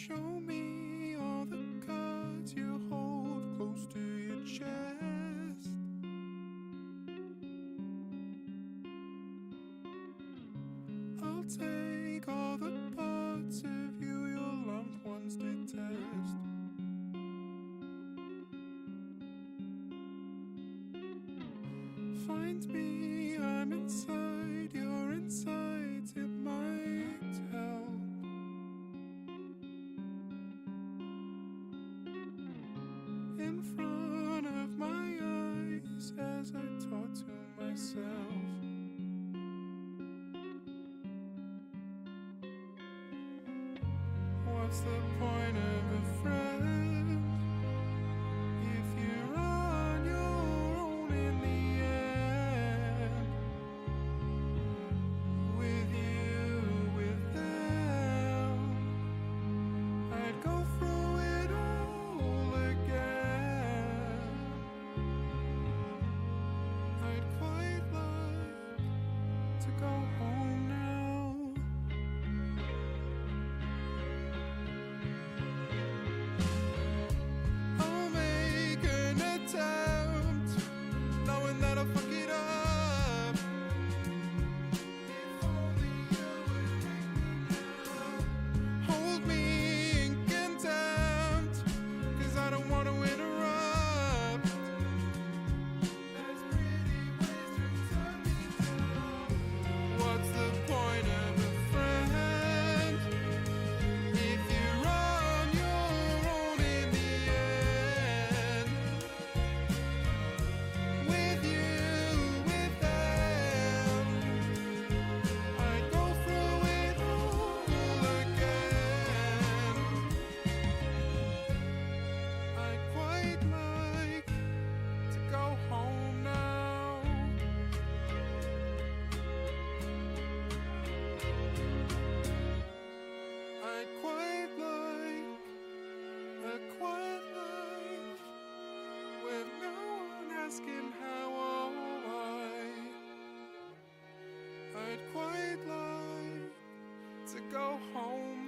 Show me all the cards you hold close to your chest. I'll take all the parts of you your loved ones detest. Find me, I'm inside your insides, it might help. In front of my eyes as I talk to myself. What's the point of a friend if you're on your own in the end? With you, with them, I'd go through it all again. I'd quite like to go home now. I'll fuck it up. If only you would take me now. Hold me in contempt, 'cause I don't want to interrupt. There's pretty ways to turn me down. What's the point of a friend if you're on your own in the end? With you, asking how am I? I'd quite like to go home.